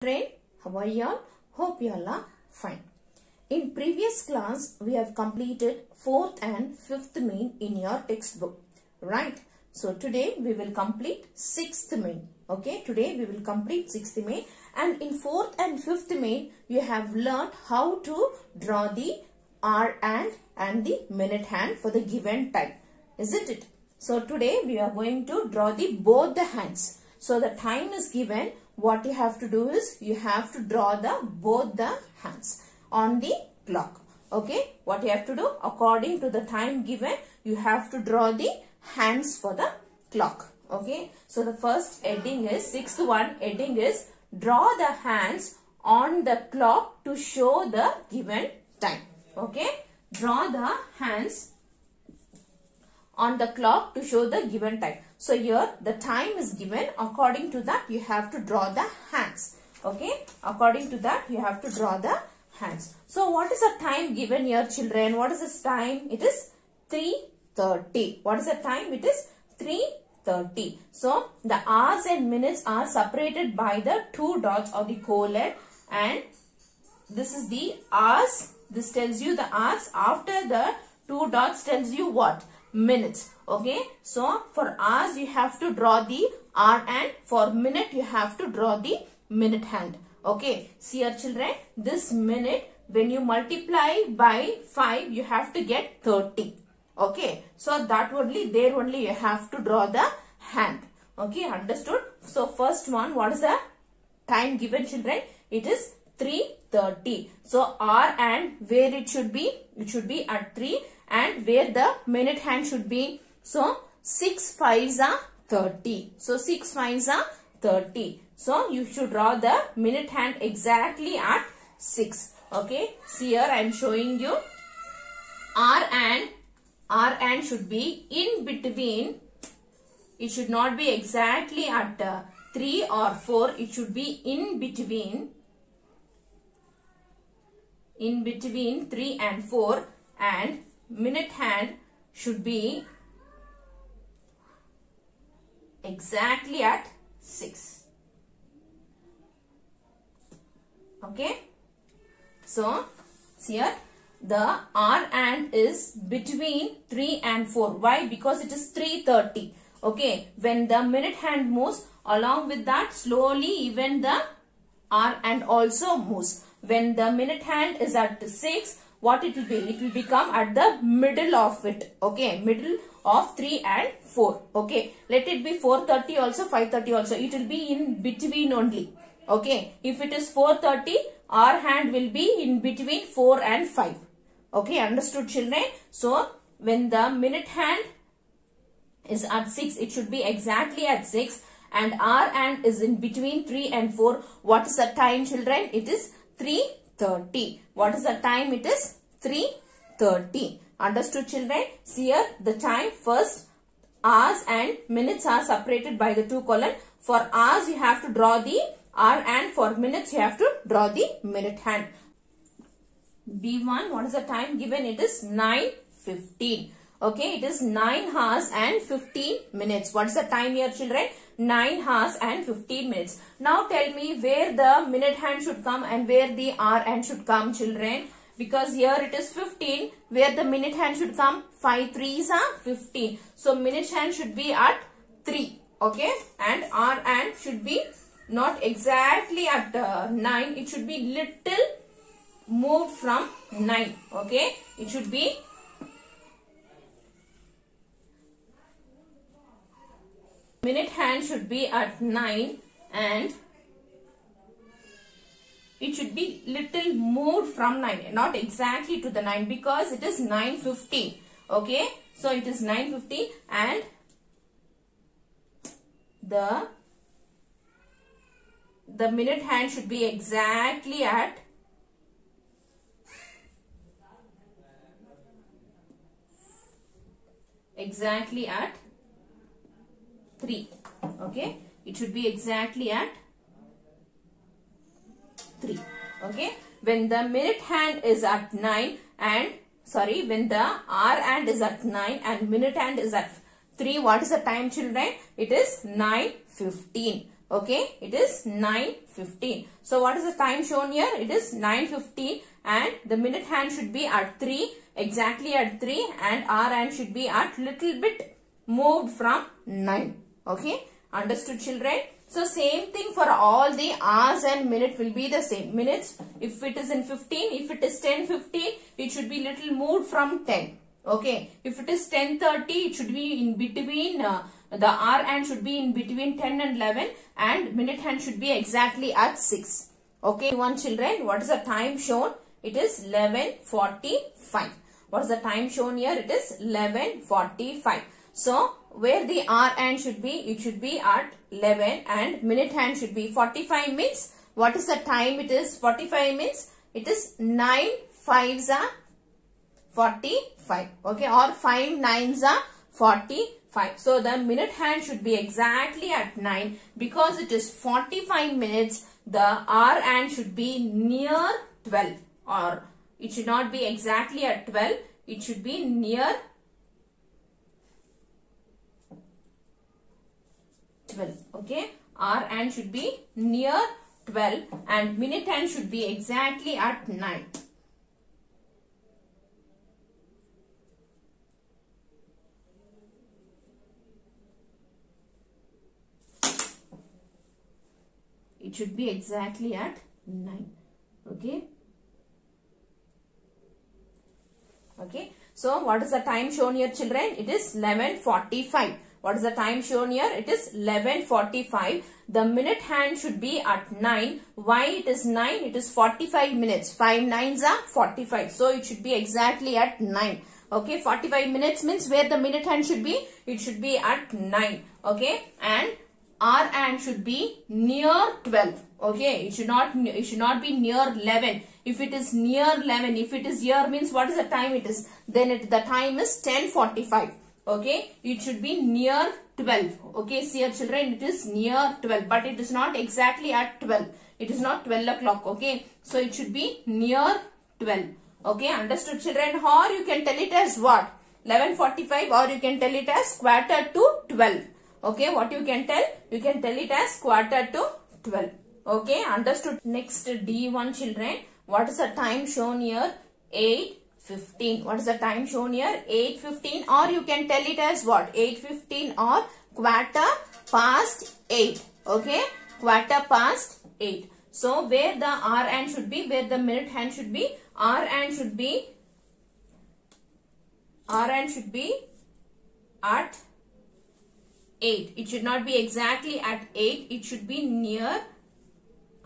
Children, how are you all? Hope you all are fine. In previous class, we have completed 4th and 5th main in your textbook, right? So today we will complete 6th main. Okay, today we will complete 6th main, and in 4th and 5th main, you have learned how to draw the hour and the minute hand for the given time, isn't it? So today we are going to draw both the hands. So the time is given. What you have to do is you have to draw both the hands on the clock. Okay, what you have to do, according to the time given, you have to draw the hands for the clock. Okay, so the first heading is, sixth one heading is, draw the hands on the clock to show the given time. Okay, draw the hands on the clock to show the given time. So here the time is given. According to that you have to draw the hands. Okay, according to that you have to draw the hands. So what is the time given here, children? What is this time? It is 3:30. What is the time? It is 3:30. So the hours and minutes are separated by the two dots or the colon, and this is the hours. This tells you the hours. After the two dots tells you what? Minutes. Okay, so for hours you have to draw the hour, and for minute you have to draw the minute hand. Okay, see here, children, this minute, when you multiply by 5 you have to get 30. Okay, so that only, there only you have to draw the hand. Okay, understood? So first one, what is the time given, children? It is 3:30. So hour and where it should be at 3, and where the minute hand should be. So 6 5s are 30. So 6 5s are 30. So you should draw the minute hand exactly at 6. Okay. See here I am showing you hour and should be in between. It should not be exactly at 3 or 4. It should be in between 3 and 4, and minute hand should be exactly at 6. Okay. So here the hour and is between 3 and 4. Why? Because it is 3:30. Okay. When the minute hand moves, along with that slowly even the hour and also moves. When the minute hand is at 6, what it will be? It will become at the middle of it. Okay, middle of 3 and 4. Okay, let it be 4:30 also, 5:30 also. It will be in between only. Okay, if it is 4:30, our hand will be in between 4 and 5. Okay, understood, children? So when the minute hand is at 6, it should be exactly at 6, and our hand is in between 3 and 4. What is the time, children? It is 3:30. What is the time? It is 3:30. Understood, children? See here the time, first hours and minutes are separated by the two colon. For hours you have to draw the hour, and for minutes you have to draw the minute hand. B1, what is the time given? It is 9:15. Okay, it is 9 hours and 15 minutes. What is the time here, children? 9 hours and 15 minutes. Now tell me where the minute hand should come and where the hour hand should come, children. Because here it is 15, where the minute hand should come, 5 3s are 15. So minute hand should be at 3. Okay, and hour hand should be not exactly at 9. It should be little moved from 9. Okay, it should be minute hand should be at 9, and it should be little moved from 9, not exactly to the 9, because it is 9:15. Okay, so it is 9:15, and the minute hand should be exactly at 3. Okay, it should be exactly at 3. Okay, when the minute hand is at 9 and when the hour hand is at 9 and minute hand is at 3, what is the time, children? It is 9:15. Okay, it is 9:15. So what is the time shown here? It is 9:15 and the minute hand should be at 3, exactly at 3, and hour hand should be at little bit moved from 9. Okay, understood children? So same thing for all the hours and minute will be the same. Minutes, if it is in 15, if it is 10:15, it should be little moved from 10. Okay, if it is 10:30, it should be in between, the hour hand should be in between 10 and 11 and minute hand should be exactly at 6. Okay, one children, what is the time shown? It is 11:45. What is the time shown here? It is 11:45. So, where the hour hand should be, it should be at 11 and minute hand should be 45 means. What is the time it is? 45 means it is 9 5s are 45. Okay, or 5 9s are 45. So, the minute hand should be exactly at 9 because it is 45 minutes. The hour hand should be near 12, or it should not be exactly at 12. It should be near 12. Okay, hour hand should be near 12 and minute hand should be exactly at 9. It should be exactly at 9. Okay. Okay. So, what is the time shown here children? It is 11:45. What is the time shown here? It is 11:45. The minute hand should be at 9. Why it is 9? It is 45 minutes. 5 9s are 45. So, it should be exactly at 9. Okay, 45 minutes means where the minute hand should be? It should be at 9. Okay, and hour hand should be near 12. Okay, it should not be near 11. If it is near 11, if it is here means what is the time it is? Then the time is 10:45. Okay, it should be near 12. Okay, see here children, it is near 12, but it is not exactly at 12. It is not 12 o'clock. Okay, so it should be near 12. Okay, understood children? Or you can tell it as what? 11:45, or you can tell it as quarter to 12. Okay, what you can tell? You can tell it as quarter to 12. Okay, understood. Next, D1 children. What is the time shown here? 8:15. What is the time shown here? 8:15, or you can tell it as what? 8:15 or quarter past 8. Okay, quarter past 8. So, where the hour hand should be, where the minute hand should be, hour hand should be at 8. It should not be exactly at 8. It should be near,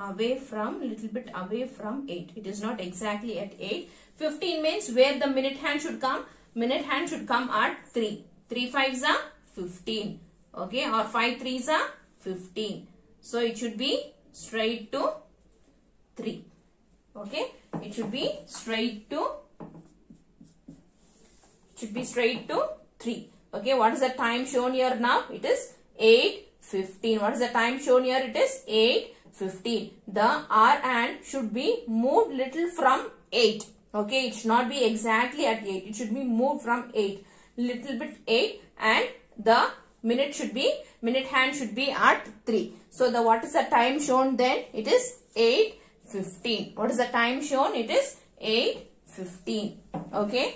away from, little bit away from 8. It is not exactly at 8. 15 means where the minute hand should come. Minute hand should come at 3. 3 5s are 15. Okay, or 5 3s are 15. So, it should be straight to 3. Okay, it should be straight to 3. Okay, what is the time shown here now? It is 8:15. What is the time shown here? It is 8:15. The hour hand should be moved little from 8. Okay, it should not be exactly at 8. It should be moved from 8. Little bit 8, and the minute hand should be at 3. So, what is the time shown then? It is 8:15. What is the time shown? It is 8:15. Okay.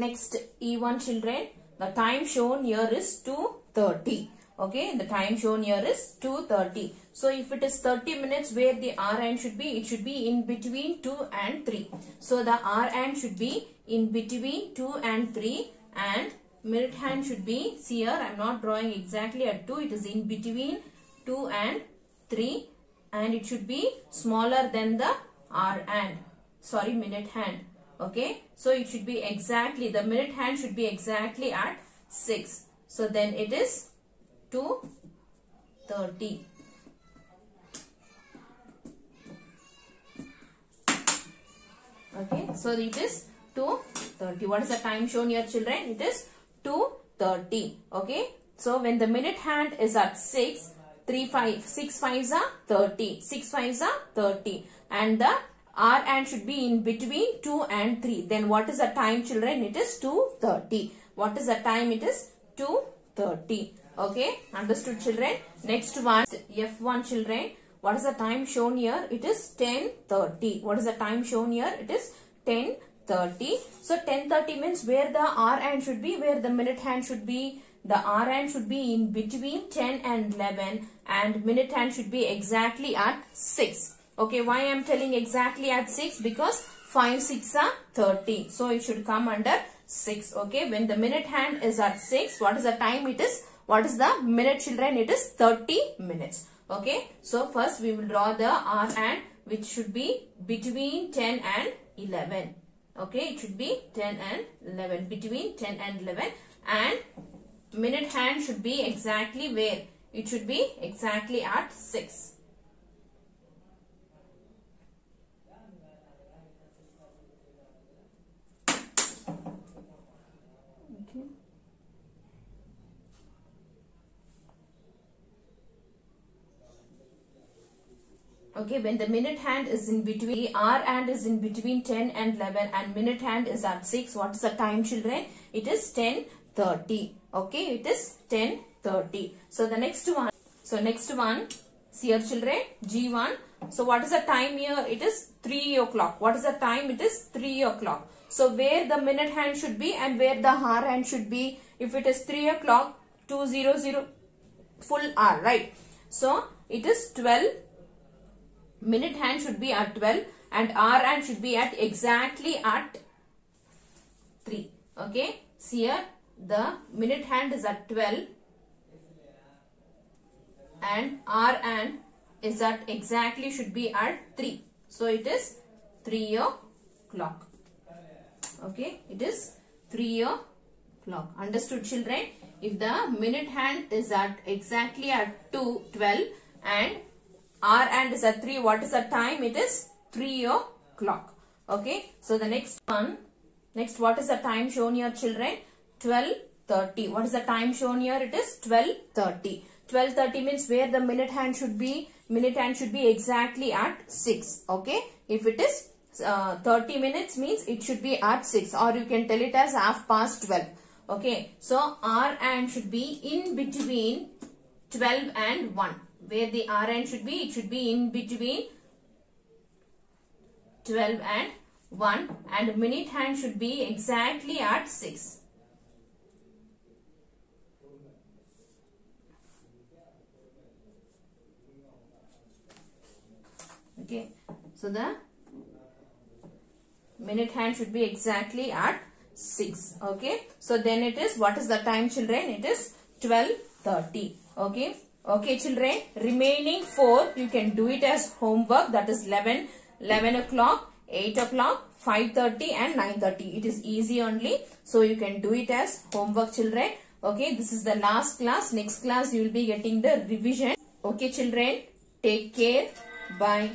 Next, E1 children. The time shown here is 2:30. Okay, the time shown here is 2:30. So, if it is 30 minutes where the hour hand should be, it should be in between 2 and 3. So, the hour hand should be in between 2 and 3, and minute hand should be, see here, I am not drawing exactly at 2. It is in between 2 and 3, and it should be smaller than the hour hand. Sorry, minute hand. Okay, so it should be exactly, the minute hand should be exactly at 6. So, then it is 2:30. Okay, so it is 2:30. What is the time shown here children? It is 2:30. Okay, so when the minute hand is at 6, 6 5s are 30. 6 5s are 30. And the hour hand should be in between 2 and 3. Then what is the time children? It is 2:30. What is the time? It is 2:30. Okay, understood children? Next one, F1 children. What is the time shown here? It is 10:30. What is the time shown here? It is 10:30. So 10:30 means where the hour hand should be, where the minute hand should be. The hour hand should be in between 10 and 11 and minute hand should be exactly at 6. Okay, why I am telling exactly at 6? Because 5 6 are 30. So it should come under 6. Okay, when the minute hand is at 6, what is the time it is? What is the minute children? It is 30 minutes. Okay, so first we will draw the hour hand which should be between 10 and 11. Okay, it should be 10 and 11. Between 10 and 11 and minute hand should be exactly where? It should be exactly at 6. Okay, when the minute hand is in between, hour hand is in between 10 and 11 and minute hand is at 6. What is the time children? It is 10:30. Okay, it is 10:30. So the next one. So next one, see here children, G1. So what is the time here? It is 3 o'clock. What is the time? It is 3 o'clock. So where the minute hand should be and where the hour hand should be? If it is 3 o'clock, 2:00 full hour, right? So it is 12. Minute hand should be at 12 and hour hand should be at exactly at 3. Okay, see here the minute hand is at 12 and hour hand is at exactly should be at 3. So it is 3 o'clock. Okay, it is 3 o'clock. Understood children? If the minute hand is at exactly at 12 and hour hand is at 3, what is the time? It is 3 o'clock. Okay, so the next one, what is the time shown here children? 12:30. What is the time shown here? It is 12:30. 12:30 means where the minute hand should be? Minute hand should be exactly at 6. Okay, if it is 30 minutes means it should be at 6, or you can tell it as 12:30. Okay, so hour hand should be in between 12 and 1. Where the hour hand should be? It should be in between 12 and 1 and minute hand should be exactly at 6. Okay, so the minute hand should be exactly at 6. Okay, so then it is, what is the time children? It is 12:30. Okay. Okay children, remaining 4 you can do it as homework, that is 11 o'clock, 8 o'clock, 5:30 and 9:30. It is easy only. So you can do it as homework children. Okay, this is the last class. Next class you will be getting the revision. Okay children, take care. Bye.